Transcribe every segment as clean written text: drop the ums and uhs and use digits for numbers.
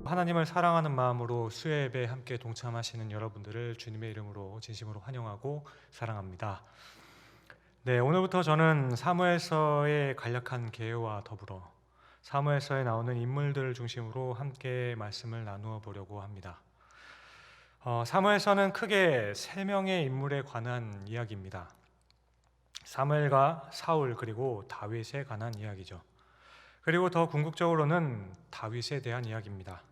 하나님을 사랑하는 마음으로 수요예배에 함께 동참하시는 여러분들을 주님의 이름으로 진심으로 환영하고 사랑합니다. 네, 오늘부터 저는 사무엘서의 간략한 개요와 더불어 사무엘서에 나오는 인물들을 중심으로 함께 말씀을 나누어 보려고 합니다. 사무엘서는 크게 세 명의 인물에 관한 이야기입니다. 사무엘과 사울 그리고 다윗에 관한 이야기죠. 그리고 더 궁극적으로는 다윗에 대한 이야기입니다.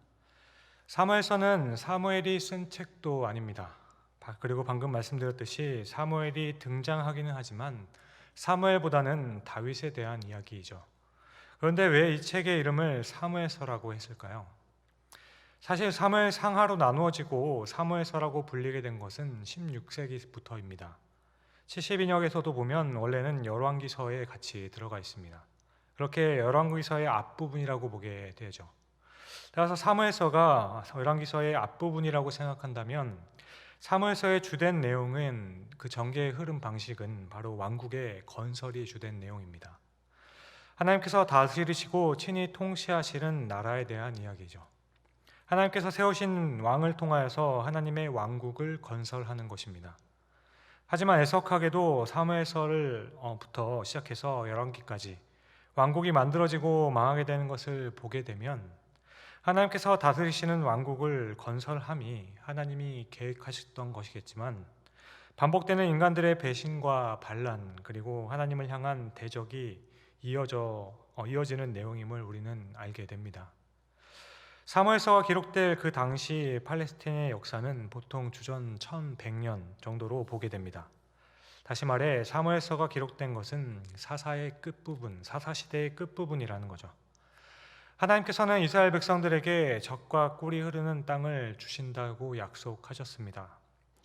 사무엘서는 사무엘이 쓴 책도 아닙니다. 그리고 방금 말씀드렸듯이 사무엘이 등장하기는 하지만 사무엘보다는 다윗에 대한 이야기이죠. 그런데 왜 이 책의 이름을 사무엘서라고 했을까요? 사실 사무엘 상하로 나누어지고 사무엘서라고 불리게 된 것은 16세기부터입니다. 70인역에서도 보면 원래는 열왕기서에 같이 들어가 있습니다. 그렇게 열왕기서의 앞부분이라고 보게 되죠. 따라서 사무엘서가 열왕기서의 앞부분이라고 생각한다면 사무엘서의 주된 내용은 그 전개의 흐름 방식은 바로 왕국의 건설이 주된 내용입니다. 하나님께서 다스리시고 친히 통치하시는 나라에 대한 이야기죠. 하나님께서 세우신 왕을 통하여서 하나님의 왕국을 건설하는 것입니다. 하지만 애석하게도 사무엘서부터 시작해서 열왕기까지 왕국이 만들어지고 망하게 되는 것을 보게 되면 하나님께서 다스리시는 왕국을 건설함이 하나님이 계획하셨던 것이겠지만 반복되는 인간들의 배신과 반란 그리고 하나님을 향한 대적이 이어지는 내용임을 우리는 알게 됩니다. 사무엘서가 기록될 그 당시 팔레스틴의 역사는 보통 주전 1100년 정도로 보게 됩니다. 다시 말해 사무엘서가 기록된 것은 사사의 끝부분, 사사시대의 끝부분이라는 거죠. 하나님께서는 이스라엘 백성들에게 젖과 꿀이 흐르는 땅을 주신다고 약속하셨습니다.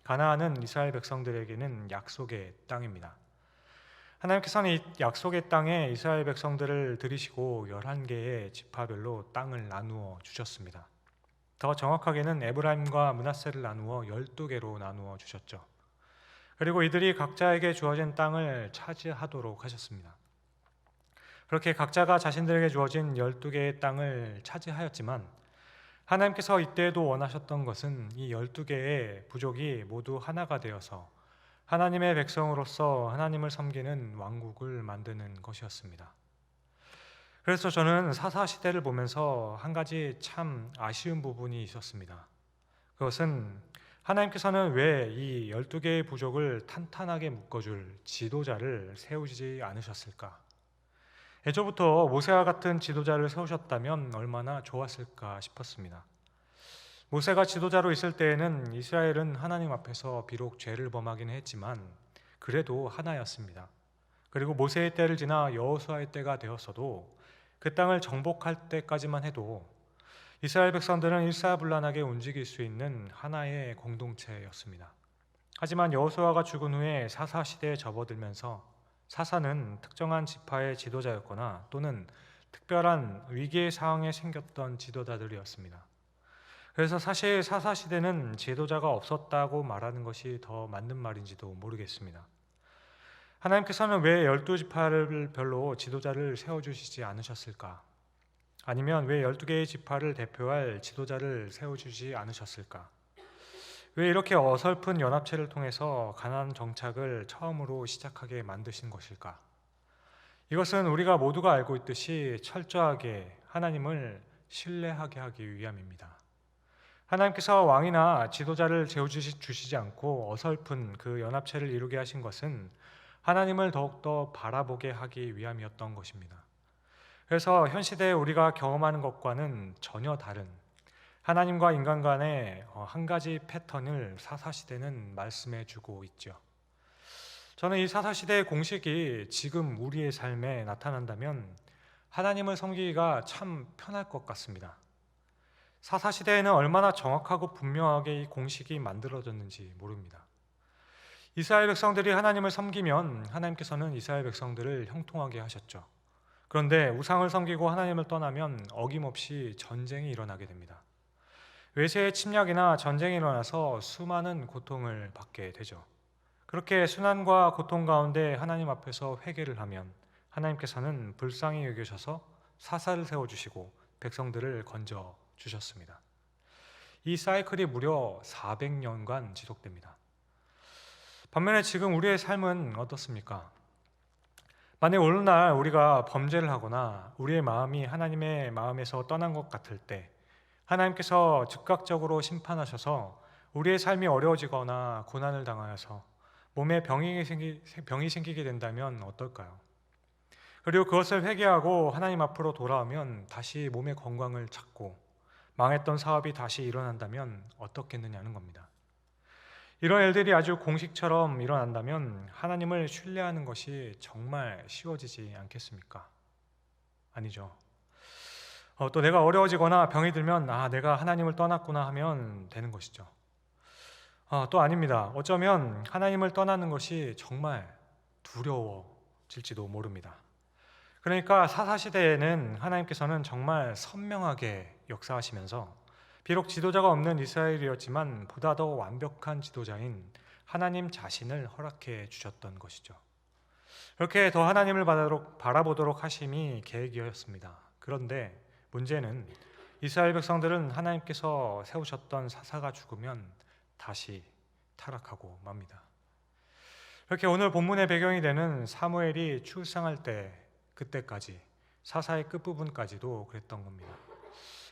가나안은 이스라엘 백성들에게는 약속의 땅입니다. 하나님께서는 이 약속의 땅에 이스라엘 백성들을 들이시고 11개의 지파별로 땅을 나누어 주셨습니다. 더 정확하게는 에브라임과 므낫세를 나누어 12개로 나누어 주셨죠. 그리고 이들이 각자에게 주어진 땅을 차지하도록 하셨습니다. 그렇게 각자가 자신들에게 주어진 12개의 땅을 차지하였지만 하나님께서 이때에도 원하셨던 것은 이 12개의 부족이 모두 하나가 되어서 하나님의 백성으로서 하나님을 섬기는 왕국을 만드는 것이었습니다. 그래서 저는 사사시대를 보면서 한 가지 참 아쉬운 부분이 있었습니다. 그것은 하나님께서는 왜 이 12개의 부족을 탄탄하게 묶어줄 지도자를 세우지 않으셨을까? 애초부터 모세와 같은 지도자를 세우셨다면 얼마나 좋았을까 싶었습니다. 모세가 지도자로 있을 때에는 이스라엘은 하나님 앞에서 비록 죄를 범하긴 했지만 그래도 하나였습니다. 그리고 모세의 때를 지나 여호수아의 때가 되었어도 그 땅을 정복할 때까지만 해도 이스라엘 백성들은 일사불란하게 움직일 수 있는 하나의 공동체였습니다. 하지만 여호수아가 죽은 후에 사사 시대에 접어들면서 사사는 특정한 지파의 지도자였거나 또는 특별한 위기의 상황에 생겼던 지도자들이었습니다. 그래서 사실 사사 시대는 지도자가 없었다고 말하는 것이 더 맞는 말인지도 모르겠습니다. 하나님께서는 왜 12지파를 별로 지도자를 세워주시지 않으셨을까? 아니면 왜 12개의 지파를 대표할 지도자를 세워주지 않으셨을까? 왜 이렇게 어설픈 연합체를 통해서 가나안 정착을 처음으로 시작하게 만드신 것일까? 이것은 우리가 모두가 알고 있듯이 철저하게 하나님을 신뢰하게 하기 위함입니다. 하나님께서 왕이나 지도자를 세워주시지 않고 어설픈 그 연합체를 이루게 하신 것은 하나님을 더욱더 바라보게 하기 위함이었던 것입니다. 그래서 현 시대에 우리가 경험하는 것과는 전혀 다른 하나님과 인간 간의 한 가지 패턴을 사사시대는 말씀해 주고 있죠. 저는 이 사사시대의 공식이 지금 우리의 삶에 나타난다면 하나님을 섬기기가 참 편할 것 같습니다. 사사시대에는 얼마나 정확하고 분명하게 이 공식이 만들어졌는지 모릅니다. 이스라엘 백성들이 하나님을 섬기면 하나님께서는 이스라엘 백성들을 형통하게 하셨죠. 그런데 우상을 섬기고 하나님을 떠나면 어김없이 전쟁이 일어나게 됩니다. 외세의 침략이나 전쟁이 일어나서 수많은 고통을 받게 되죠. 그렇게 순환과 고통 가운데 하나님 앞에서 회개를 하면 하나님께서는 불쌍히 여기셔서 사사를 세워주시고 백성들을 건져 주셨습니다. 이 사이클이 무려 400년간 지속됩니다. 반면에 지금 우리의 삶은 어떻습니까? 만약 어느 날 우리가 범죄를 하거나 우리의 마음이 하나님의 마음에서 떠난 것 같을 때 하나님께서 즉각적으로 심판하셔서 우리의 삶이 어려워지거나 고난을 당하여서 몸에 병이 생기게 된다면 어떨까요? 그리고 그것을 회개하고 하나님 앞으로 돌아오면 다시 몸의 건강을 찾고 망했던 사업이 다시 일어난다면 어떻겠느냐는 겁니다. 이런 일들이 아주 공식처럼 일어난다면 하나님을 신뢰하는 것이 정말 쉬워지지 않겠습니까? 아니죠. 또 내가 어려워지거나 병이 들면 내가 하나님을 떠났구나 하면 되는 것이죠. 또 아닙니다. 어쩌면 하나님을 떠나는 것이 정말 두려워질지도 모릅니다. 그러니까 사사시대에는 하나님께서는 정말 선명하게 역사하시면서 비록 지도자가 없는 이스라엘이었지만 보다 더 완벽한 지도자인 하나님 자신을 허락해 주셨던 것이죠. 그렇게 더 하나님을 바라보도록 하심이 계획이었습니다. 그런데 문제는 이스라엘 백성들은 하나님께서 세우셨던 사사가 죽으면 다시 타락하고 맙니다. 이렇게 오늘 본문의 배경이 되는 사무엘이 출생할 때 그때까지 사사의 끝부분까지도 그랬던 겁니다.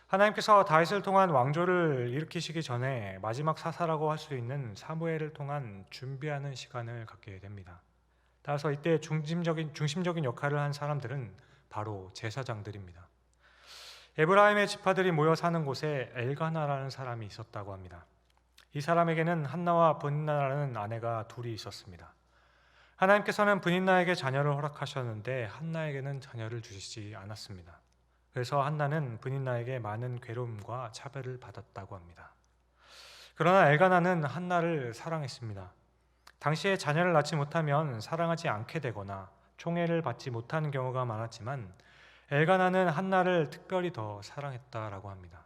하나님께서 다윗을 통한 왕조를 일으키시기 전에 마지막 사사라고 할 수 있는 사무엘을 통한 준비하는 시간을 갖게 됩니다. 따라서 이때 중심적인 역할을 한 사람들은 바로 제사장들입니다. 에브라임의 지파들이 모여 사는 곳에 엘가나라는 사람이 있었다고 합니다. 이 사람에게는 한나와 브닌나라는 아내가 둘이 있었습니다. 하나님께서는 브닌나에게 자녀를 허락하셨는데 한나에게는 자녀를 주시지 않았습니다. 그래서 한나는 브닌나에게 많은 괴로움과 차별을 받았다고 합니다. 그러나 엘가나는 한나를 사랑했습니다. 당시에 자녀를 낳지 못하면 사랑하지 않게 되거나 총애를 받지 못하는 경우가 많았지만 엘가나는 한나를 특별히 더 사랑했다라고 합니다.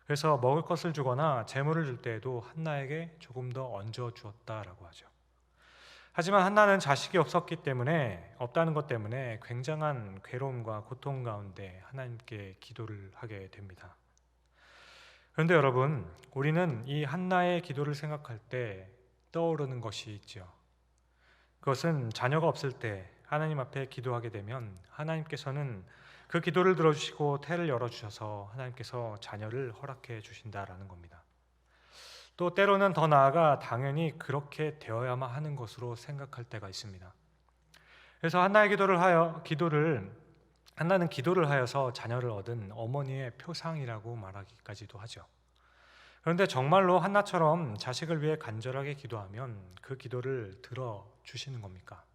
그래서 먹을 것을 주거나 재물을 줄 때에도 한나에게 조금 더 얹어 주었다라고 하죠. 하지만 한나는 자식이 없다는 것 때문에 굉장한 괴로움과 고통 가운데 하나님께 기도를 하게 됩니다. 그런데 여러분, 우리는 이 한나의 기도를 생각할 때 떠오르는 것이 있죠. 그것은 자녀가 없을 때 하나님 앞에 기도하게 되면 하나님께서는 그 기도를 들어주시고 태를 열어주셔서 하나님께서 자녀를 허락해 주신다라는 겁니다. 또 때로는 더 나아가 당연히 그렇게 되어야만 하는 것으로 생각할 때가 있습니다. 그래서 한나는 기도를 하여서 자녀를 얻은 어머니의 표상이라고 말하기까지도 하죠. 그런데 정말로 한나처럼 자식을 위해 간절하게 기도하면 그 기도를 들어주시는 겁니까?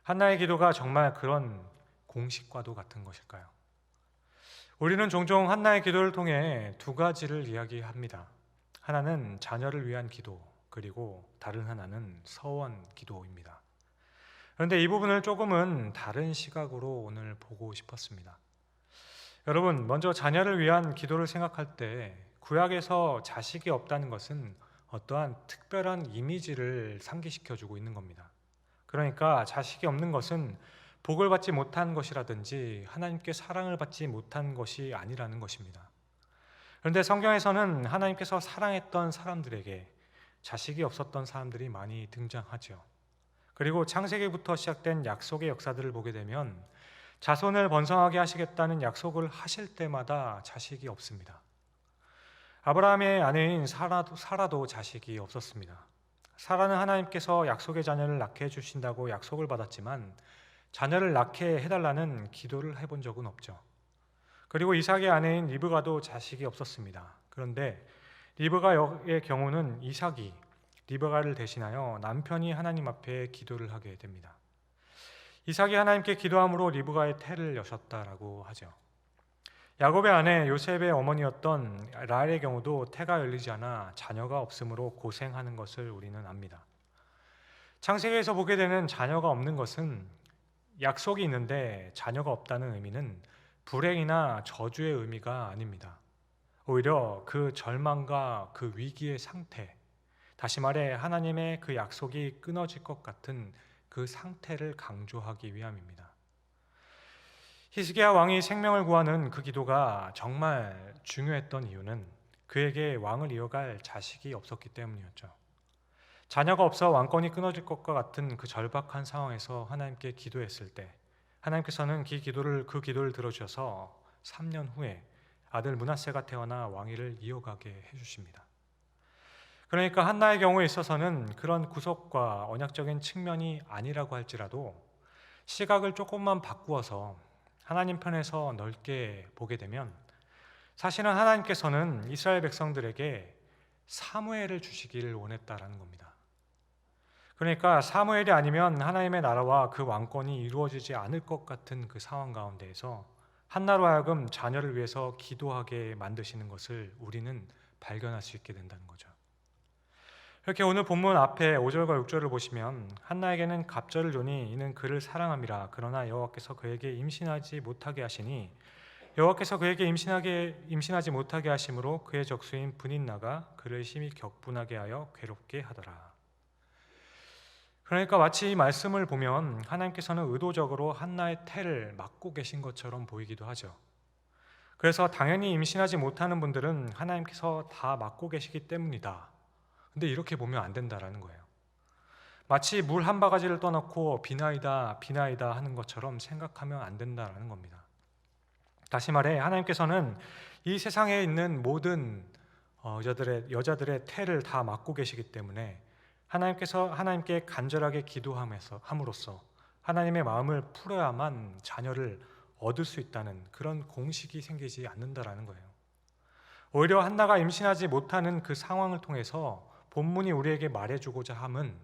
한나의 기도가 정말 그런 공식과도 같은 것일까요? 우리는 종종 한나의 기도를 통해 두 가지를 이야기합니다. 하나는 자녀를 위한 기도, 그리고 다른 하나는 서원 기도입니다. 그런데 이 부분을 조금은 다른 시각으로 오늘 보고 싶었습니다. 여러분, 먼저 자녀를 위한 기도를 생각할 때 구약에서 자식이 없다는 것은 어떠한 특별한 이미지를 상기시켜주고 있는 겁니다. 그러니까 자식이 없는 것은 복을 받지 못한 것이라든지 하나님께 사랑을 받지 못한 것이 아니라는 것입니다. 그런데 성경에서는 하나님께서 사랑했던 사람들에게 자식이 없었던 사람들이 많이 등장하죠. 그리고 창세기부터 시작된 약속의 역사들을 보게 되면 자손을 번성하게 하시겠다는 약속을 하실 때마다 자식이 없습니다. 아브라함의 아내인 사라도 자식이 없었습니다. 사라는 하나님께서 약속의 자녀를 낳게 해주신다고 약속을 받았지만 자녀를 낳게 해달라는 기도를 해본 적은 없죠. 그리고 이삭의 아내인 리브가도 자식이 없었습니다. 그런데 리브가의 경우는 이삭이 리브가를 대신하여 남편이 하나님 앞에 기도를 하게 됩니다. 이삭이 하나님께 기도함으로 리브가의 태를 여셨다라고 하죠. 야곱의 아내 요셉의 어머니였던 라헬의 경우도 태가 열리지 않아 자녀가 없으므로 고생하는 것을 우리는 압니다. 창세기에서 보게 되는 자녀가 없는 것은 약속이 있는데 자녀가 없다는 의미는 불행이나 저주의 의미가 아닙니다. 오히려 그 절망과 그 위기의 상태, 다시 말해 하나님의 그 약속이 끊어질 것 같은 그 상태를 강조하기 위함입니다. 히스기야 왕이 생명을 구하는 그 기도가 정말 중요했던 이유는 그에게 왕을 이어갈 자식이 없었기 때문이었죠. 자녀가 없어 왕권이 끊어질 것과 같은 그 절박한 상황에서 하나님께 기도했을 때 하나님께서는 그 기도를 들어주셔서 3년 후에 아들 므낫세가 태어나 왕위를 이어가게 해주십니다. 그러니까 한나의 경우에 있어서는 그런 구속과 언약적인 측면이 아니라고 할지라도 시각을 조금만 바꾸어서 하나님 편에서 넓게 보게 되면 사실은 하나님께서는 이스라엘 백성들에게 사무엘을 주시기를 원했다라는 겁니다. 그러니까 사무엘이 아니면 하나님의 나라와 그 왕권이 이루어지지 않을 것 같은 그 상황 가운데에서 한나로 하여금 자녀를 위해서 기도하게 만드시는 것을 우리는 발견할 수 있게 된다는 거죠. 이렇게 오늘 본문 앞에 5절과 6절을 보시면 한나에게는 갑절을 조니 이는 그를 사랑함이라 그러나 여호와께서 그에게 임신하지 못하게 하시니 여호와께서 그에게 임신하지 못하게 하심으로 그의 적수인 분인나가 그를 심히 격분하게 하여 괴롭게 하더라. 그러니까 마치 이 말씀을 보면 하나님께서는 의도적으로 한나의 태를 막고 계신 것처럼 보이기도 하죠. 그래서 당연히 임신하지 못하는 분들은 하나님께서 다 막고 계시기 때문이다. 근데 이렇게 보면 안 된다라는 거예요. 마치 물 한 바가지를 떠놓고 비나이다 하는 것처럼 생각하면 안 된다라는 겁니다. 다시 말해 하나님께서는 이 세상에 있는 모든 여자들의 태를 다 막고 계시기 때문에 하나님께 간절하게 기도함으로써 하나님의 마음을 풀어야만 자녀를 얻을 수 있다는 그런 공식이 생기지 않는다라는 거예요. 오히려 한나가 임신하지 못하는 그 상황을 통해서 본문이 우리에게 말해주고자 함은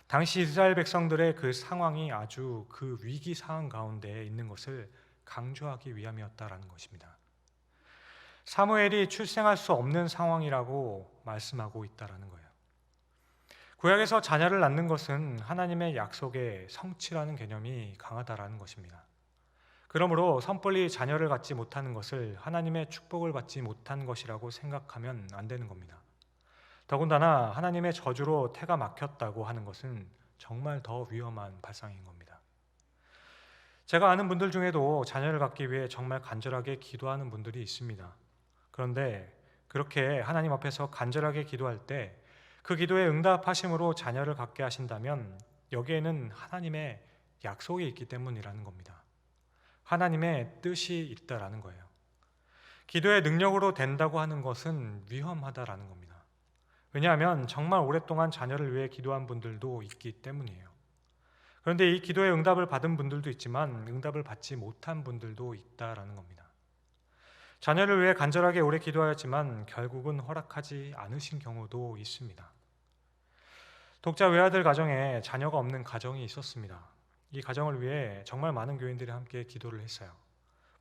당시 이스라엘 백성들의 그 상황이 아주 그 위기 상황 가운데 있는 것을 강조하기 위함이었다라는 것입니다. 사무엘이 출생할 수 없는 상황이라고 말씀하고 있다라는 거예요. 구약에서 자녀를 낳는 것은 하나님의 약속의 성취라는 개념이 강하다라는 것입니다. 그러므로 섣불리 자녀를 갖지 못하는 것을 하나님의 축복을 받지 못한 것이라고 생각하면 안 되는 겁니다. 더군다나 하나님의 저주로 태가 막혔다고 하는 것은 정말 더 위험한 발상인 겁니다. 제가 아는 분들 중에도 자녀를 갖기 위해 정말 간절하게 기도하는 분들이 있습니다. 그런데 그렇게 하나님 앞에서 간절하게 기도할 때 그 기도에 응답하심으로 자녀를 갖게 하신다면 여기에는 하나님의 약속이 있기 때문이라는 겁니다. 하나님의 뜻이 있다라는 거예요. 기도의 능력으로 된다고 하는 것은 위험하다라는 겁니다. 왜냐하면 정말 오랫동안 자녀를 위해 기도한 분들도 있기 때문이에요. 그런데 이 기도의 응답을 받은 분들도 있지만 응답을 받지 못한 분들도 있다라는 겁니다. 자녀를 위해 간절하게 오래 기도하였지만 결국은 허락하지 않으신 경우도 있습니다. 독자 외아들 가정에 자녀가 없는 가정이 있었습니다. 이 가정을 위해 정말 많은 교인들이 함께 기도를 했어요.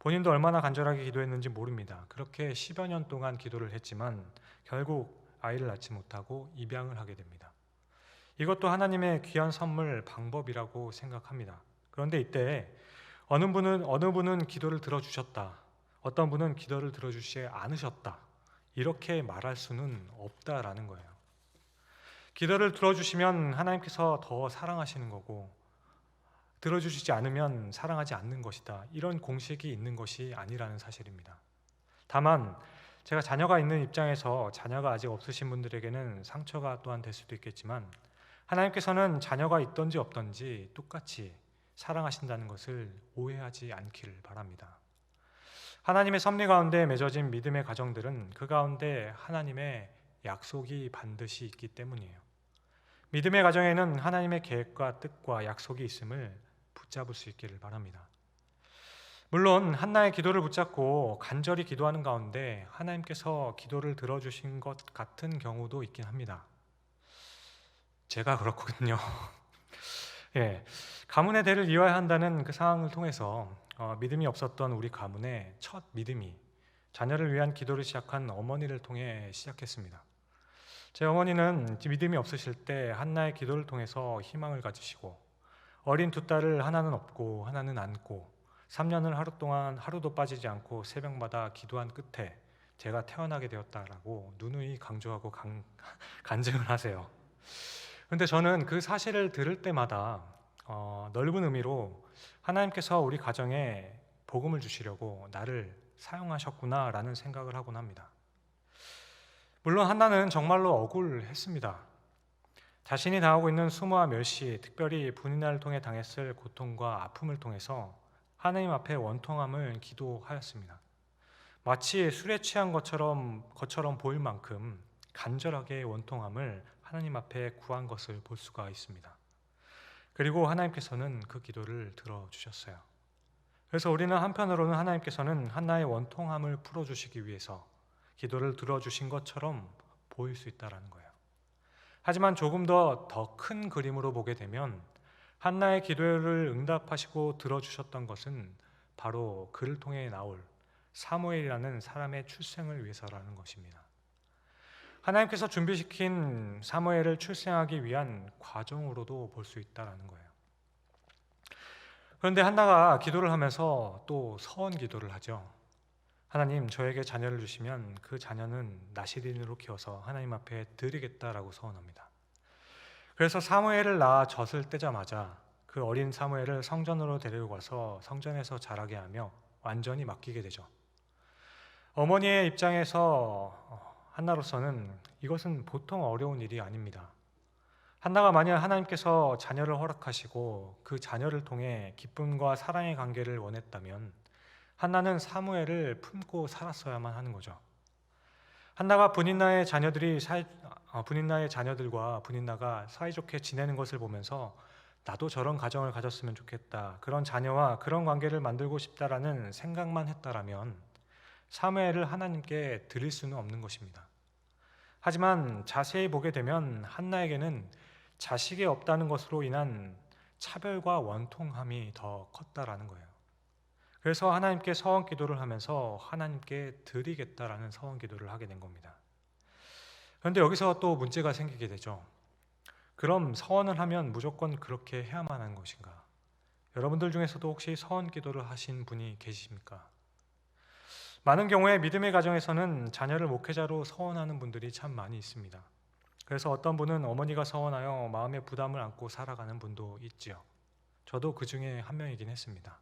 본인도 얼마나 간절하게 기도했는지 모릅니다. 그렇게 10여 년 동안 기도를 했지만 결국 아이를 낳지 못하고 입양을 하게 됩니다. 이것도 하나님의 귀한 선물 방법이라고 생각합니다. 그런데 이때 어느 분은 기도를 들어주셨다. 어떤 분은 기도를 들어주시지 않으셨다. 이렇게 말할 수는 없다라는 거예요. 기도를 들어주시면 하나님께서 더 사랑하시는 거고 들어주시지 않으면 사랑하지 않는 것이다. 이런 공식이 있는 것이 아니라는 사실입니다. 다만 제가 자녀가 있는 입장에서 자녀가 아직 없으신 분들에게는 상처가 또한 될 수도 있겠지만 하나님께서는 자녀가 있든지 없든지 똑같이 사랑하신다는 것을 오해하지 않기를 바랍니다. 하나님의 섭리 가운데 맺어진 믿음의 가정들은 그 가운데 하나님의 약속이 반드시 있기 때문이에요. 믿음의 가정에는 하나님의 계획과 뜻과 약속이 있음을 붙잡을 수 있기를 바랍니다. 물론 한나의 기도를 붙잡고 간절히 기도하는 가운데 하나님께서 기도를 들어주신 것 같은 경우도 있긴 합니다. 제가 그렇거든요. 가문의 대를 이어야 한다는 그 상황을 통해서 믿음이 없었던 우리 가문의 첫 믿음이 자녀를 위한 기도를 시작한 어머니를 통해 시작했습니다. 제 어머니는 믿음이 없으실 때 한나의 기도를 통해서 희망을 가지시고 어린 두 딸을 하나는 업고 하나는 안고 3년을 하루 동안 하루도 빠지지 않고 새벽마다 기도한 끝에 제가 태어나게 되었다라고 누누이 강조하고 간증을 하세요. 그런데 저는 그 사실을 들을 때마다 넓은 의미로 하나님께서 우리 가정에 복음을 주시려고 나를 사용하셨구나라는 생각을 하곤 합니다. 물론 한나는 정말로 억울했습니다. 자신이 당하고 있는 수모와 멸시, 특별히 분이나를 통해 당했을 고통과 아픔을 통해서 하나님 앞에 원통함을 기도하였습니다. 마치 술에 취한 것처럼 보일 만큼 간절하게 원통함을 하나님 앞에 구한 것을 볼 수가 있습니다. 그리고 하나님께서는 그 기도를 들어주셨어요. 그래서 우리는 한편으로는 하나님께서는 한나의 원통함을 풀어주시기 위해서 기도를 들어주신 것처럼 보일 수 있다는 거예요. 하지만 조금 더 큰 그림으로 보게 되면 한나의 기도를 응답하시고 들어주셨던 것은 바로 그를 통해 나올 사무엘이라는 사람의 출생을 위해서라는 것입니다. 하나님께서 준비시킨 사무엘을 출생하기 위한 과정으로도 볼 수 있다는 거예요. 그런데 한나가 기도를 하면서 또 서원 기도를 하죠. 하나님, 저에게 자녀를 주시면 그 자녀는 나시린으로 키워서 하나님 앞에 드리겠다라고 서원합니다. 그래서 사무엘을 낳아 젖을 떼자마자 그 어린 사무엘을 성전으로 데리고 가서 성전에서 자라게 하며 완전히 맡기게 되죠. 어머니의 입장에서 한나로서는 이것은 보통 어려운 일이 아닙니다. 한나가 만약 하나님께서 자녀를 허락하시고 그 자녀를 통해 기쁨과 사랑의 관계를 원했다면 한나는 사무엘을 품고 살았어야만 하는 거죠. 한나가 분인나의 자녀들과 분인나가 사이좋게 지내는 것을 보면서 나도 저런 가정을 가졌으면 좋겠다, 그런 자녀와 그런 관계를 만들고 싶다라는 생각만 했다라면 사무엘을 하나님께 드릴 수는 없는 것입니다. 하지만 자세히 보게 되면 한나에게는 자식이 없다는 것으로 인한 차별과 원통함이 더 컸다라는 거예요. 그래서 하나님께 서원 기도를 하면서 하나님께 드리겠다라는 서원 기도를 하게 된 겁니다. 그런데 여기서 또 문제가 생기게 되죠. 그럼 서원을 하면 무조건 그렇게 해야만 하는 것인가? 여러분들 중에서도 혹시 서원 기도를 하신 분이 계십니까? 많은 경우에 믿음의 가정에서는 자녀를 목회자로 서원하는 분들이 참 많이 있습니다. 그래서 어떤 분은 어머니가 서원하여 마음의 부담을 안고 살아가는 분도 있지요. 저도 그 중에 한 명이긴 했습니다.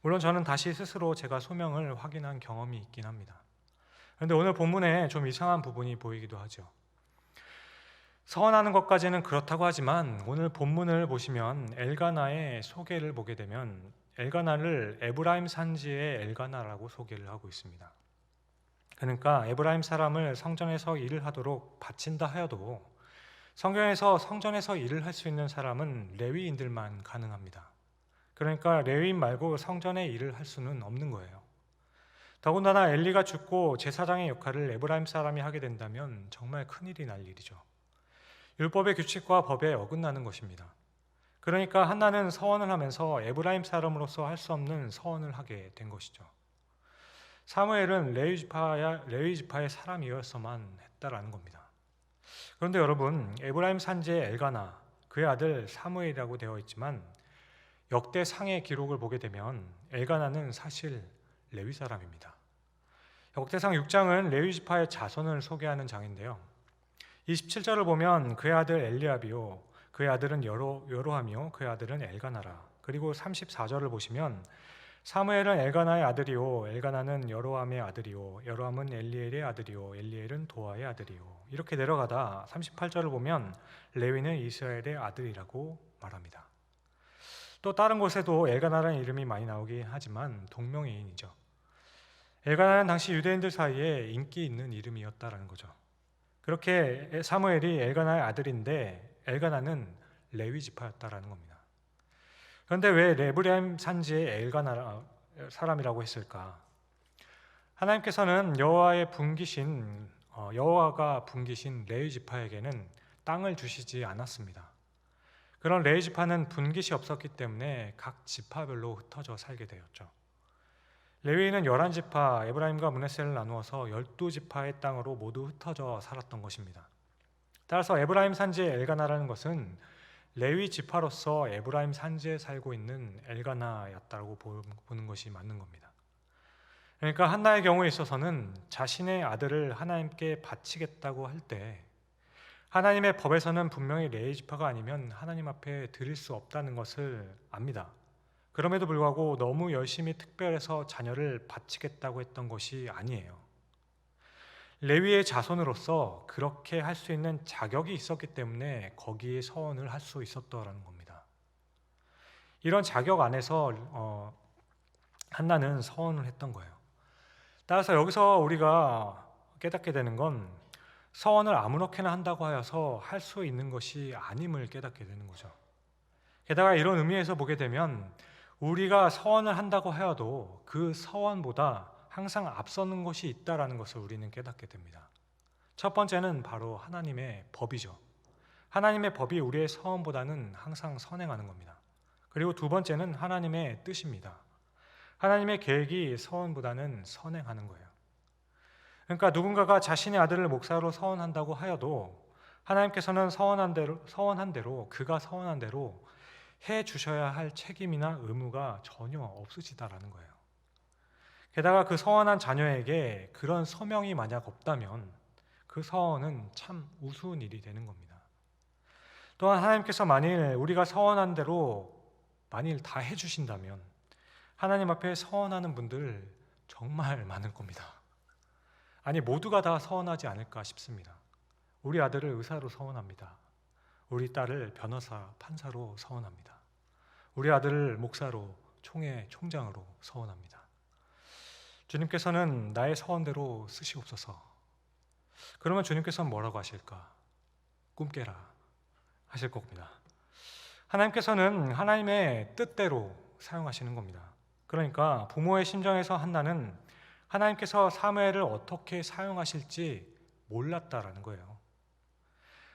물론 저는 다시 스스로 제가 소명을 확인한 경험이 있긴 합니다. 그런데 오늘 본문에 좀 이상한 부분이 보이기도 하죠. 서원하는 것까지는 그렇다고 하지만 오늘 본문을 보시면 엘가나의 소개를 보게 되면 엘가나를 에브라임 산지의 엘가나라고 소개를 하고 있습니다. 그러니까 에브라임 사람을 성전에서 일을 하도록 바친다 하여도 성경에서 성전에서 일을 할 수 있는 사람은 레위인들만 가능합니다. 그러니까 레위인 말고 성전에 일을 할 수는 없는 거예요. 더군다나 엘리가 죽고 제사장의 역할을 에브라임 사람이 하게 된다면 정말 큰일이 날 일이죠. 율법의 규칙과 법에 어긋나는 것입니다. 그러니까 한나는 서원을 하면서 에브라임 사람으로서 할 수 없는 서원을 하게 된 것이죠. 사무엘은 레위 지파의 사람이었어만 했다라는 겁니다. 그런데 여러분, 에브라임 산지의 엘가나, 그의 아들 사무엘이라고 되어 있지만 역대상의 기록을 보게 되면 엘가나는 사실 레위 사람입니다. 역대상 6장은 레위 지파의 자손을 소개하는 장인데요. 27절을 보면 그의 아들 엘리압이요, 그의 아들은 여로함이요, 그의 아들은 엘가나라. 그리고 34절을 보시면 사무엘은 엘가나의 아들이요, 엘가나는 여로함의 아들이요, 여로함은 엘리엘의 아들이요, 엘리엘은 도아의 아들이요. 이렇게 내려가다 38절을 보면 레위는 이스라엘의 아들이라고 말합니다. 또 다른 곳에도 엘가나라는 이름이 많이 나오긴 하지만 동명이인이죠. 엘가나는 당시 유대인들 사이에 인기 있는 이름이었다라는 거죠. 그렇게 사무엘이 엘가나의 아들인데 엘가나는 레위 지파였다라는 겁니다. 그런데 왜 에브라임 산지의 엘가나 사람이라고 했을까? 하나님께서는 여호와가 분기신 레위 지파에게는 땅을 주시지 않았습니다. 그런 레위 지파는 분깃이 없었기 때문에 각 지파별로 흩어져 살게 되었죠. 레위인은 11지파 에브라임과 므낫세를 나누어서 12지파의 땅으로 모두 흩어져 살았던 것입니다. 따라서 에브라임 산지의 엘가나라는 것은 레위 지파로서 에브라임 산지에 살고 있는 엘가나였다고 보는 것이 맞는 겁니다. 그러니까 한나의 경우에 있어서는 자신의 아들을 하나님께 바치겠다고 할 때 하나님의 법에서는 분명히 레위 지파가 아니면 하나님 앞에 드릴 수 없다는 것을 압니다. 그럼에도 불구하고 너무 열심히 특별해서 자녀를 바치겠다고 했던 것이 아니에요. 레위의 자손으로서 그렇게 할 수 있는 자격이 있었기 때문에 거기에 서원을 할 수 있었다라는 겁니다. 이런 자격 안에서 한나는 서원을 했던 거예요. 따라서 여기서 우리가 깨닫게 되는 건 서원을 아무렇게나 한다고 하여서 할 수 있는 것이 아님을 깨닫게 되는 거죠. 게다가 이런 의미에서 보게 되면 우리가 서원을 한다고 하여도 그 서원보다 항상 앞서는 것이 있다라는 것을 우리는 깨닫게 됩니다. 첫 번째는 바로 하나님의 법이죠. 하나님의 법이 우리의 서원보다는 항상 선행하는 겁니다. 그리고 두 번째는 하나님의 뜻입니다. 하나님의 계획이 서원보다는 선행하는 거예요. 그러니까 누군가가 자신의 아들을 목사로 서원한다고 하여도 하나님께서는 서원한 대로 그가 서원한 대로 해 주셔야 할 책임이나 의무가 전혀 없으시다라는 거예요. 게다가 그 서원한 자녀에게 그런 소명이 만약 없다면 그 서원은 참 우스운 일이 되는 겁니다. 또한 하나님께서 만일 우리가 서원한 대로 만일 다 해주신다면 하나님 앞에 서원하는 분들 정말 많을 겁니다. 아니 모두가 다 서원하지 않을까 싶습니다. 우리 아들을 의사로 서원합니다. 우리 딸을 변호사, 판사로 서원합니다. 우리 아들을 목사로, 총회 총장으로 서원합니다. 주님께서는 나의 서원대로 쓰시옵소서. 그러면 주님께서는 뭐라고 하실까? 꿈 깨라 하실 겁니다. 하나님께서는 하나님의 뜻대로 사용하시는 겁니다. 그러니까 부모의 심정에서 한나는 하나님께서 사무엘을 어떻게 사용하실지 몰랐다라는 거예요.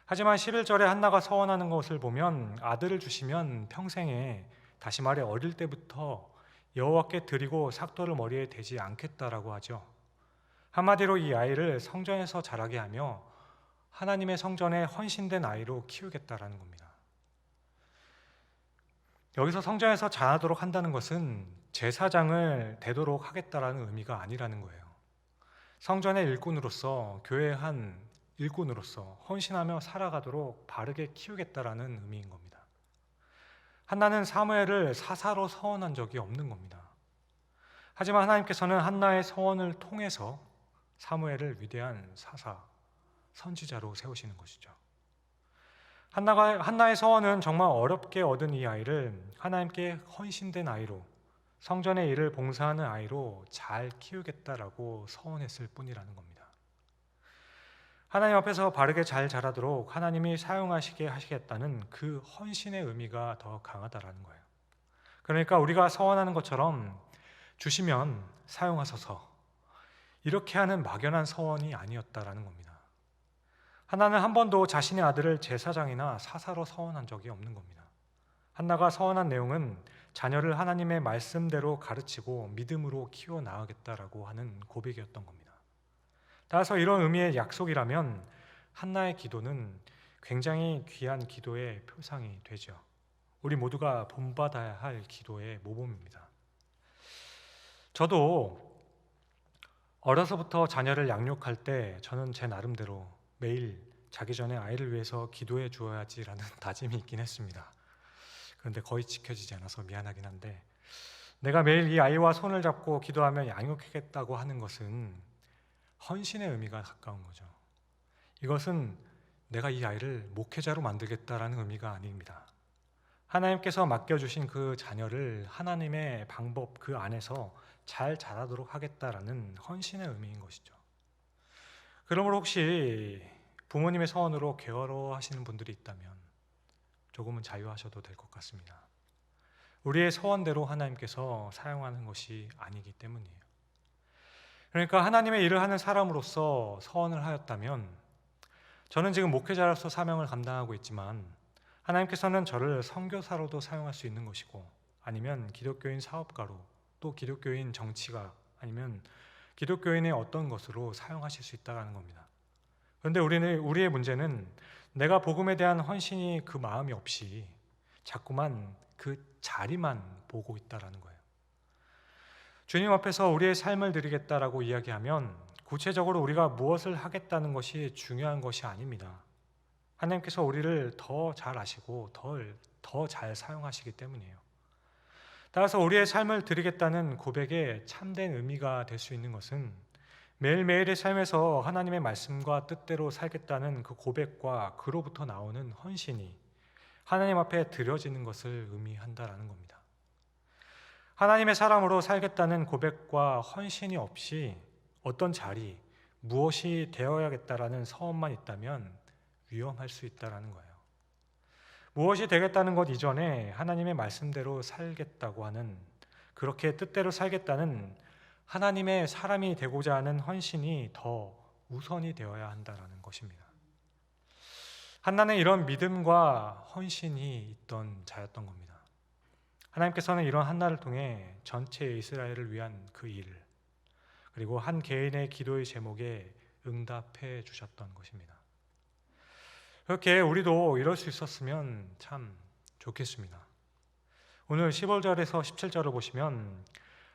하지만 11절에 한나가 서원하는 것을 보면 아들을 주시면 평생에, 다시 말해 어릴 때부터 여호와께 드리고 삭도를 머리에 대지 않겠다라고 하죠. 한마디로 이 아이를 성전에서 자라게 하며 하나님의 성전에 헌신된 아이로 키우겠다라는 겁니다. 여기서 성전에서 자라도록 한다는 것은 제사장을 되도록 하겠다라는 의미가 아니라는 거예요. 성전의 일꾼으로서, 교회의 한 일꾼으로서 헌신하며 살아가도록 바르게 키우겠다라는 의미인 겁니다. 한나는 사무엘을 사사로 서원한 적이 없는 겁니다. 하지만 하나님께서는 한나의 서원을 통해서 사무엘을 위대한 사사, 선지자로 세우시는 것이죠. 한나의 서원은 정말 어렵게 얻은 이 아이를 하나님께 헌신된 아이로, 성전의 일을 봉사하는 아이로 잘 키우겠다라고 서원했을 뿐이라는 겁니다. 하나님 앞에서 바르게 잘 자라도록 하나님이 사용하시게 하시겠다는 그 헌신의 의미가 더 강하다라는 거예요. 그러니까 우리가 서원하는 것처럼 주시면 사용하소서 이렇게 하는 막연한 서원이 아니었다라는 겁니다. 한나는 한 번도 자신의 아들을 제사장이나 사사로 서원한 적이 없는 겁니다. 한나가 서원한 내용은 자녀를 하나님의 말씀대로 가르치고 믿음으로 키워 나가겠다라고 하는 고백이었던 겁니다. 따라서 이런 의미의 약속이라면 한나의 기도는 굉장히 귀한 기도의 표상이 되죠. 우리 모두가 본받아야 할 기도의 모범입니다. 저도 어려서부터 자녀를 양육할 때 저는 제 나름대로 매일 자기 전에 아이를 위해서 기도해 주어야지라는 다짐이 있긴 했습니다. 그런데 거의 지켜지지 않아서 미안하긴 한데, 내가 매일 이 아이와 손을 잡고 기도하며 양육하겠다고 하는 것은 헌신의 의미가 가까운 거죠. 이것은 내가 이 아이를 목회자로 만들겠다라는 의미가 아닙니다. 하나님께서 맡겨주신 그 자녀를 하나님의 방법 그 안에서 잘 자라도록 하겠다라는 헌신의 의미인 것이죠. 그러므로 혹시 부모님의 서원으로 괴로워하시는 분들이 있다면 조금은 자유하셔도 될 것 같습니다. 우리의 서원대로 하나님께서 사용하는 것이 아니기 때문이에요. 그러니까 하나님의 일을 하는 사람으로서 서원을 하였다면, 저는 지금 목회자로서 사명을 감당하고 있지만 하나님께서는 저를 선교사로도 사용할 수 있는 것이고, 아니면 기독교인 사업가로, 또 기독교인 정치가, 아니면 기독교인의 어떤 것으로 사용하실 수 있다는 겁니다. 그런데 우리의 문제는 내가 복음에 대한 헌신이 그 마음이 없이 자꾸만 그 자리만 보고 있다는 거예요. 주님 앞에서 우리의 삶을 드리겠다라고 이야기하면 구체적으로 우리가 무엇을 하겠다는 것이 중요한 것이 아닙니다. 하나님께서 우리를 더 잘 아시고 더 잘 사용하시기 때문이에요. 따라서 우리의 삶을 드리겠다는 고백에 참된 의미가 될 수 있는 것은 매일매일의 삶에서 하나님의 말씀과 뜻대로 살겠다는 그 고백과 그로부터 나오는 헌신이 하나님 앞에 드려지는 것을 의미한다라는 겁니다. 하나님의 사람으로 살겠다는 고백과 헌신이 없이 어떤 자리, 무엇이 되어야겠다라는 서원만 있다면 위험할 수 있다라는 거예요. 무엇이 되겠다는 것 이전에 하나님의 말씀대로 살겠다고 하는, 그렇게 뜻대로 살겠다는 하나님의 사람이 되고자 하는 헌신이 더 우선이 되어야 한다는 것입니다. 한나는 이런 믿음과 헌신이 있던 자였던 겁니다. 하나님께서는 이런 한나를 통해 전체 이스라엘을 위한 그 일, 그리고 한 개인의 기도의 제목에 응답해 주셨던 것입니다. 그렇게 우리도 이럴 수 있었으면 참 좋겠습니다. 오늘 15절에서 17절을 보시면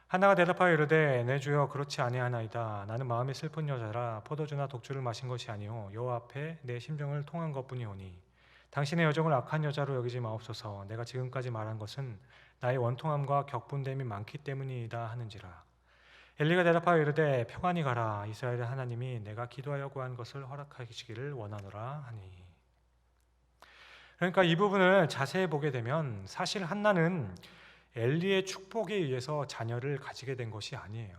한나가 대답하여 이르되 내 주여 그렇지 아니하나이다. 나는 마음이 슬픈 여자라 포도주나 독주를 마신 것이 아니오 여호와 앞에 내 심정을 통한 것뿐이오니 당신의 여정을 악한 여자로 여기지 마옵소서. 내가 지금까지 말한 것은 나의 원통함과 격분됨이 많기 때문이다 하는지라. 엘리가 대답하여 이르되 평안히 가라. 이스라엘의 하나님이 내가 기도하여 구한 것을 허락하시기를 원하노라 하니. 그러니까 이 부분을 자세히 보게 되면 사실 한나는 엘리의 축복에 의해서 자녀를 가지게 된 것이 아니에요.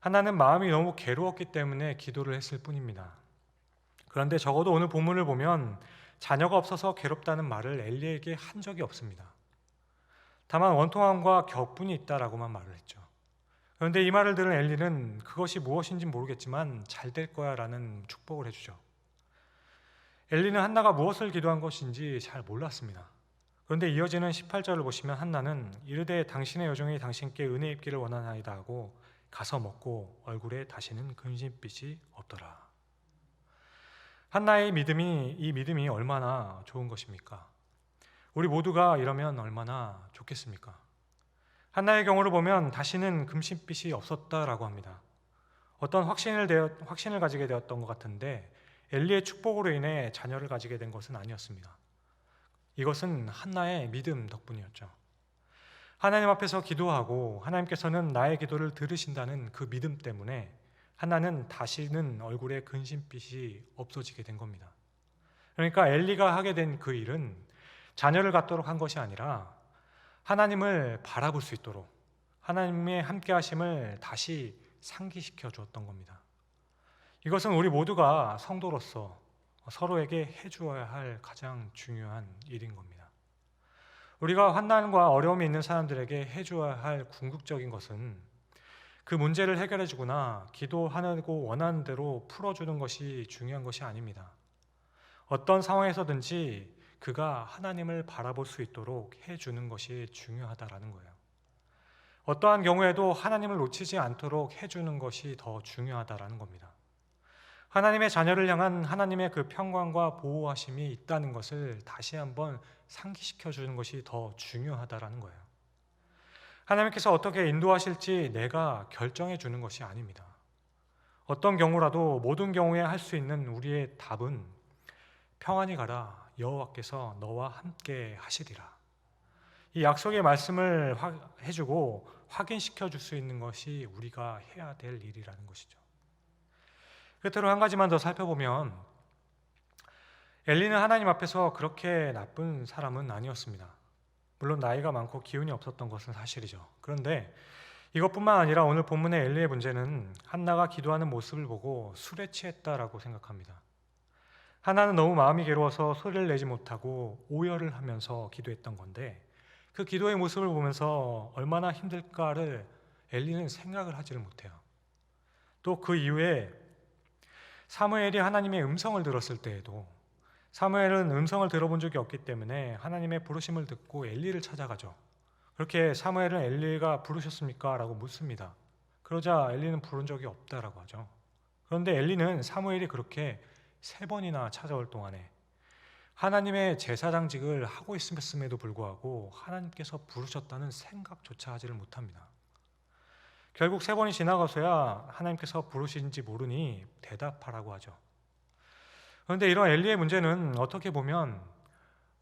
한나는 마음이 너무 괴로웠기 때문에 기도를 했을 뿐입니다. 그런데 적어도 오늘 본문을 보면 자녀가 없어서 괴롭다는 말을 엘리에게 한 적이 없습니다. 다만 원통함과 격분이 있다라고만 말을 했죠. 그런데 이 말을 들은 엘리는 그것이 무엇인지 모르겠지만 잘 될 거야 라는 축복을 해주죠. 엘리는 한나가 무엇을 기도한 것인지 잘 몰랐습니다. 그런데 이어지는 18절을 보시면 한나는 이르되 당신의 여종이 당신께 은혜 입기를 원하나이다 하고 가서 먹고 얼굴에 다시는 근심빛이 없더라. 한나의 이 믿음이 얼마나 좋은 것입니까? 우리 모두가 이러면 얼마나 좋겠습니까? 한나의 경우를 보면 다시는 근심빛이 없었다라고 합니다. 어떤 확신을 가지게 되었던 것 같은데 엘리의 축복으로 인해 자녀를 가지게 된 것은 아니었습니다. 이것은 한나의 믿음 덕분이었죠. 하나님 앞에서 기도하고 하나님께서는 나의 기도를 들으신다는 그 믿음 때문에 한나는 다시는 얼굴에 근심빛이 없어지게 된 겁니다. 그러니까 엘리가 하게 된 그 일은 자녀를 갖도록 한 것이 아니라 하나님을 바라볼 수 있도록 하나님의 함께 하심을 다시 상기시켜 주었던 겁니다. 이것은 우리 모두가 성도로서 서로에게 해주어야 할 가장 중요한 일인 겁니다. 우리가 환난과 어려움이 있는 사람들에게 해주어야 할 궁극적인 것은 그 문제를 해결해 주거나 기도하고 원하는 대로 풀어주는 것이 중요한 것이 아닙니다. 어떤 상황에서든지 그가 하나님을 바라볼 수 있도록 해주는 것이 중요하다라는 거예요. 어떠한 경우에도 하나님을 놓치지 않도록 해주는 것이 더 중요하다라는 겁니다. 하나님의 자녀를 향한 하나님의 그 평강과 보호하심이 있다는 것을 다시 한번 상기시켜 주는 것이 더 중요하다라는 거예요. 하나님께서 어떻게 인도하실지 내가 결정해 주는 것이 아닙니다. 어떤 경우라도 모든 경우에 할 수 있는 우리의 답은 평안히 가라. 여호와께서 너와 함께 하시리라. 이 약속의 말씀을 해주고 확인시켜 줄 수 있는 것이 우리가 해야 될 일이라는 것이죠. 끝으로 한 가지만 더 살펴보면 엘리는 하나님 앞에서 그렇게 나쁜 사람은 아니었습니다. 물론 나이가 많고 기운이 없었던 것은 사실이죠. 그런데 이것뿐만 아니라 오늘 본문의 엘리의 문제는 한나가 기도하는 모습을 보고 술에 취했다라고 생각합니다. 한나는 너무 마음이 괴로워서 소리를 내지 못하고 오열을 하면서 기도했던 건데 그 기도의 모습을 보면서 얼마나 힘들까를 엘리는 생각을 하지를 못해요. 또 그 이후에 사무엘이 하나님의 음성을 들었을 때에도 사무엘은 음성을 들어본 적이 없기 때문에 하나님의 부르심을 듣고 엘리를 찾아가죠. 그렇게 사무엘은 엘리가 부르셨습니까? 라고 묻습니다. 그러자 엘리는 부른 적이 없다라고 하죠. 그런데 엘리는 사무엘이 그렇게 3번이나 찾아올 동안에 하나님의 제사장직을 하고 있음에도 불구하고 하나님께서 부르셨다는 생각조차 하지를 못합니다. 결국 3번이 지나가서야 하나님께서 부르신지 모르니 대답하라고 하죠. 그런데 이런 엘리의 문제는 어떻게 보면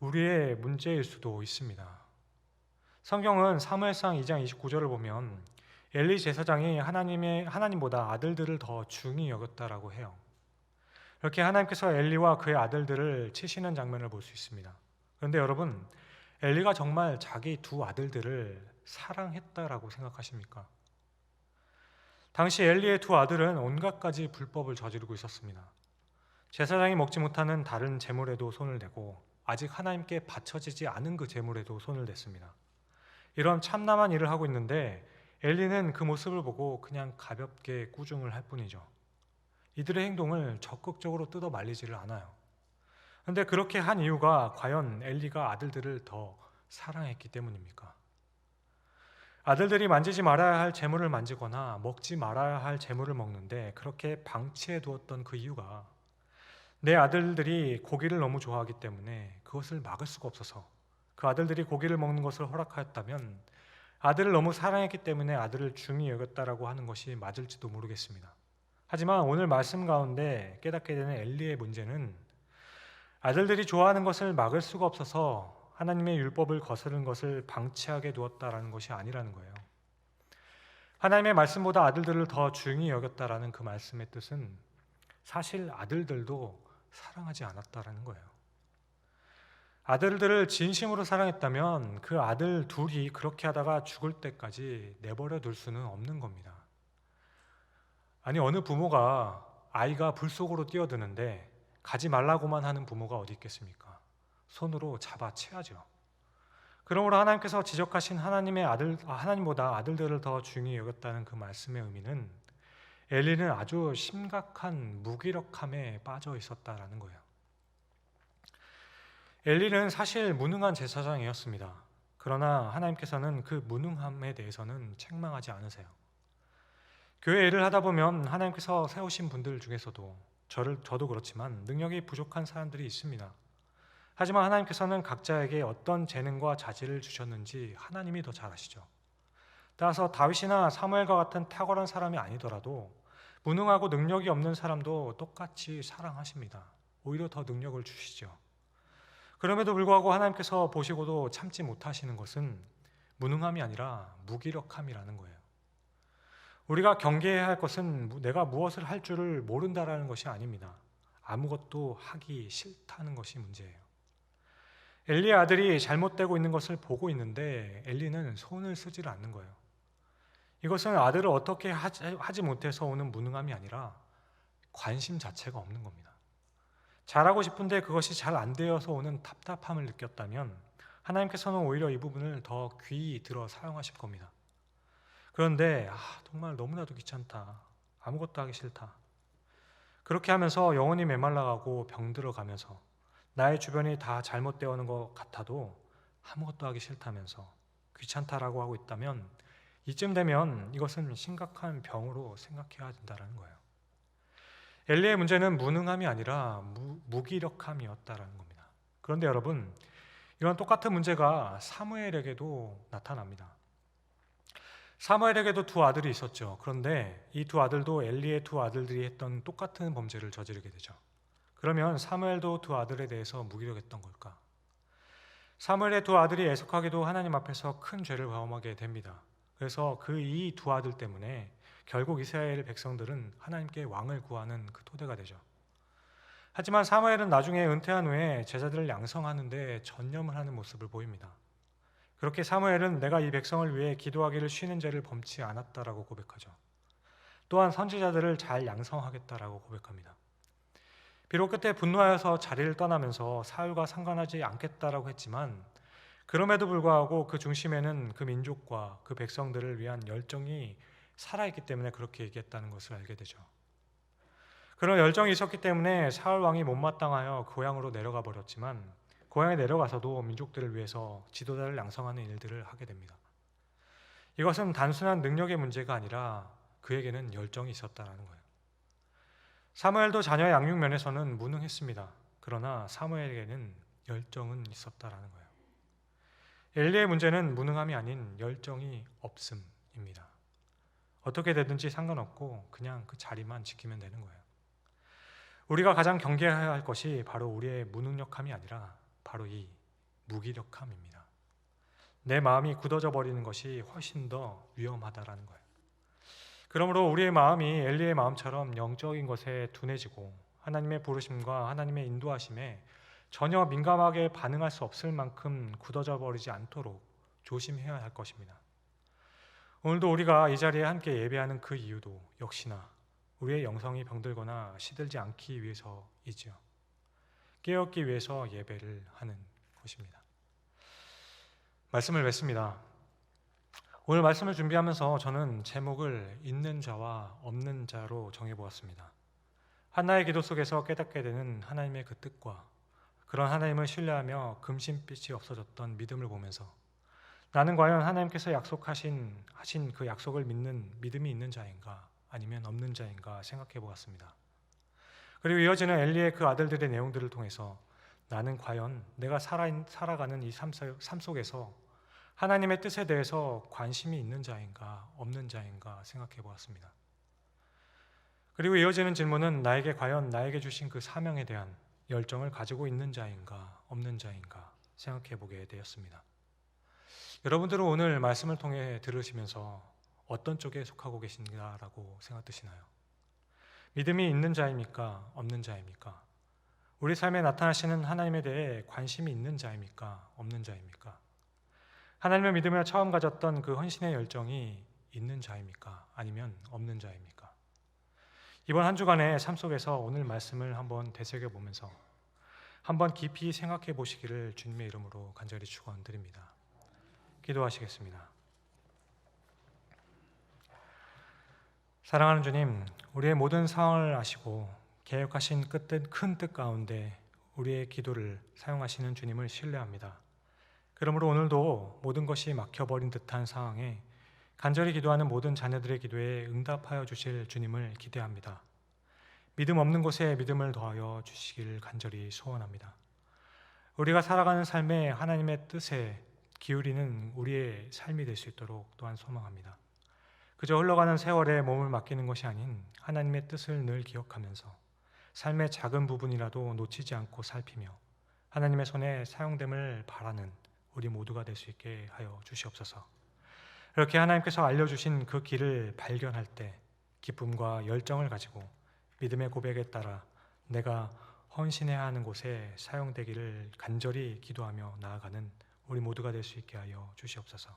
우리의 문제일 수도 있습니다. 성경은 사무엘상 2장 29절을 보면 엘리 제사장이 하나님보다 아들들을 더 중히 여겼다라고 해요. 이렇게 하나님께서 엘리와 그의 아들들을 치시는 장면을 볼 수 있습니다. 그런데 여러분, 엘리가 정말 자기 2 아들들을 사랑했다라고 생각하십니까? 당시 엘리의 2 아들은 온갖 가지 불법을 저지르고 있었습니다. 제사장이 먹지 못하는 다른 제물에도 손을 대고 아직 하나님께 바쳐지지 않은 그 제물에도 손을 댔습니다. 이런 참남한 일을 하고 있는데 엘리는 그 모습을 보고 그냥 가볍게 꾸중을 할 뿐이죠. 이들의 행동을 적극적으로 뜯어 말리지를 않아요. 그런데 그렇게 한 이유가 과연 엘리가 아들들을 더 사랑했기 때문입니까? 아들들이 만지지 말아야 할 제물을 만지거나 먹지 말아야 할 제물을 먹는데 그렇게 방치해 두었던 그 이유가 내 아들들이 고기를 너무 좋아하기 때문에 그것을 막을 수가 없어서 그 아들들이 고기를 먹는 것을 허락하였다면 아들을 너무 사랑했기 때문에 아들을 중히 여겼다라고 하는 것이 맞을지도 모르겠습니다. 하지만 오늘 말씀 가운데 깨닫게 되는 엘리의 문제는 아들들이 좋아하는 것을 막을 수가 없어서 하나님의 율법을 거스른 것을 방치하게 두었다라는 것이 아니라는 거예요. 하나님의 말씀보다 아들들을 더 중히 여겼다라는 그 말씀의 뜻은 사실 아들들도 사랑하지 않았다라는 거예요. 아들들을 진심으로 사랑했다면 그 아들 2이 그렇게 하다가 죽을 때까지 내버려 둘 수는 없는 겁니다. 아니, 어느 부모가 아이가 불 속으로 뛰어드는데 가지 말라고만 하는 부모가 어디 있겠습니까? 손으로 잡아채야죠. 그러므로 하나님께서 지적하신 하나님보다 아들들을 더 중히 여겼다는 그 말씀의 의미는 엘리는 아주 심각한 무기력함에 빠져 있었다라는 거예요. 엘리는 사실 무능한 제사장이었습니다. 그러나 하나님께서는 그 무능함에 대해서는 책망하지 않으세요. 교회 일을 하다 보면 하나님께서 세우신 분들 중에서도 저도 그렇지만 능력이 부족한 사람들이 있습니다. 하지만 하나님께서는 각자에게 어떤 재능과 자질을 주셨는지 하나님이 더 잘 아시죠. 따라서 다윗이나 사무엘과 같은 탁월한 사람이 아니더라도 무능하고 능력이 없는 사람도 똑같이 사랑하십니다. 오히려 더 능력을 주시죠. 그럼에도 불구하고 하나님께서 보시고도 참지 못하시는 것은 무능함이 아니라 무기력함이라는 거예요. 우리가 경계해야 할 것은 내가 무엇을 할 줄을 모른다라는 것이 아닙니다. 아무것도 하기 싫다는 것이 문제예요. 엘리의 아들이 잘못되고 있는 것을 보고 있는데 엘리는 손을 쓰지를 않는 거예요. 이것은 아들을 어떻게 하지 못해서 오는 무능함이 아니라 관심 자체가 없는 겁니다. 잘하고 싶은데 그것이 잘 안 되어서 오는 답답함을 느꼈다면 하나님께서는 오히려 이 부분을 더 귀히 들어 사용하실 겁니다. 그런데 정말 너무나도 귀찮다, 아무것도 하기 싫다, 그렇게 하면서 영혼이 메말라가고 병들어가면서 나의 주변이 다 잘못되어 오는 것 같아도 아무것도 하기 싫다면서 귀찮다라고 하고 있다면 이쯤 되면 이것은 심각한 병으로 생각해야 된다는 거예요. 엘리의 문제는 무능함이 아니라 무기력함이었다라는 겁니다. 그런데 여러분, 이런 똑같은 문제가 사무엘에게도 나타납니다. 사무엘에게도 2 아들이 있었죠. 그런데 이 2 아들도 엘리의 2 아들들이 했던 똑같은 범죄를 저지르게 되죠. 그러면 사무엘도 2 아들에 대해서 무기력했던 걸까? 사무엘의 2 아들이 애석하게도 하나님 앞에서 큰 죄를 범하게 됩니다. 그래서 이 2 아들 때문에 결국 이스라엘 백성들은 하나님께 왕을 구하는 그 토대가 되죠. 하지만 사무엘은 나중에 은퇴한 후에 제자들을 양성하는 데 전념을 하는 모습을 보입니다. 그렇게 사무엘은 내가 이 백성을 위해 기도하기를 쉬는 죄를 범치 않았다라고 고백하죠. 또한 선지자들을 잘 양성하겠다라고 고백합니다. 비록 그때 분노하여서 자리를 떠나면서 사울과 상관하지 않겠다라고 했지만 그럼에도 불구하고 그 중심에는 그 민족과 그 백성들을 위한 열정이 살아있기 때문에 그렇게 얘기했다는 것을 알게 되죠. 그런 열정이 있었기 때문에 사울 왕이 못마땅하여 고향으로 내려가 버렸지만 고향에 내려가서도 민족들을 위해서 지도자를 양성하는 일들을 하게 됩니다. 이것은 단순한 능력의 문제가 아니라 그에게는 열정이 있었다는 거예요. 사무엘도 자녀의 양육 면에서는 무능했습니다. 그러나 사무엘에게는 열정은 있었다는 거예요. 엘리의 문제는 무능함이 아닌 열정이 없음입니다. 어떻게 되든지 상관없고 그냥 그 자리만 지키면 되는 거예요. 우리가 가장 경계해야 할 것이 바로 우리의 무능력함이 아니라 바로 이 무기력함입니다. 내 마음이 굳어져 버리는 것이 훨씬 더 위험하다라는 거예요. 그러므로 우리의 마음이 엘리의 마음처럼 영적인 것에 둔해지고 하나님의 부르심과 하나님의 인도하심에 전혀 민감하게 반응할 수 없을 만큼 굳어져 버리지 않도록 조심해야 할 것입니다. 오늘도 우리가 이 자리에 함께 예배하는 그 이유도 역시나 우리의 영성이 병들거나 시들지 않기 위해서이지요. 깨었기 위해서 예배를 하는 것입니다. 말씀을 맺습니다. 오늘 말씀을 준비하면서 저는 제목을 있는 자와 없는 자로 정해보았습니다. 한나의 기도 속에서 깨닫게 되는 하나님의 그 뜻과 그런 하나님을 신뢰하며 금신빛이 없어졌던 믿음을 보면서 나는 과연 하나님께서 하신 그 약속을 믿는 믿음이 있는 자인가 아니면 없는 자인가 생각해 보았습니다. 그리고 이어지는 엘리의 그 아들들의 내용들을 통해서 나는 과연 내가 살아가는 이 삶 속에서 하나님의 뜻에 대해서 관심이 있는 자인가 없는 자인가 생각해 보았습니다. 그리고 이어지는 질문은 과연 나에게 주신 그 사명에 대한 열정을 가지고 있는 자인가 없는 자인가 생각해 보게 되었습니다. 여러분들은 오늘 말씀을 통해 들으시면서 어떤 쪽에 속하고 계신가라고 생각되시나요? 믿음이 있는 자입니까? 없는 자입니까? 우리 삶에 나타나시는 하나님에 대해 관심이 있는 자입니까? 없는 자입니까? 하나님의 믿음을 처음 가졌던 그 헌신의 열정이 있는 자입니까? 아니면 없는 자입니까? 이번 한 주간의 삶 속에서 오늘 말씀을 한번 되새겨보면서 한번 깊이 생각해 보시기를 주님의 이름으로 간절히 축원드립니다. 기도하시겠습니다. 사랑하는 주님, 우리의 모든 상황을 아시고 계획하신 큰 뜻 가운데 우리의 기도를 사용하시는 주님을 신뢰합니다. 그러므로 오늘도 모든 것이 막혀버린 듯한 상황에 간절히 기도하는 모든 자녀들의 기도에 응답하여 주실 주님을 기대합니다. 믿음 없는 곳에 믿음을 더하여 주시기를 간절히 소원합니다. 우리가 살아가는 삶에 하나님의 뜻에 기울이는 우리의 삶이 될 수 있도록 또한 소망합니다. 그저 흘러가는 세월에 몸을 맡기는 것이 아닌 하나님의 뜻을 늘 기억하면서 삶의 작은 부분이라도 놓치지 않고 살피며 하나님의 손에 사용됨을 바라는 우리 모두가 될 수 있게 하여 주시옵소서. 이렇게 하나님께서 알려주신 그 길을 발견할 때 기쁨과 열정을 가지고 믿음의 고백에 따라 내가 헌신해야 하는 곳에 사용되기를 간절히 기도하며 나아가는 우리 모두가 될 수 있게 하여 주시옵소서.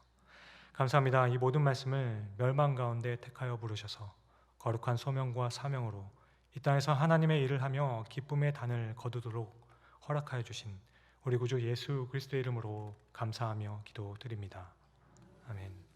감사합니다. 이 모든 말씀을 멸망 가운데 택하여 부르셔서 거룩한 소명과 사명으로 이 땅에서 하나님의 일을 하며 기쁨의 단을 거두도록 허락하여 주신 우리 구주 예수 그리스도의 이름으로 감사하며 기도드립니다. 아멘.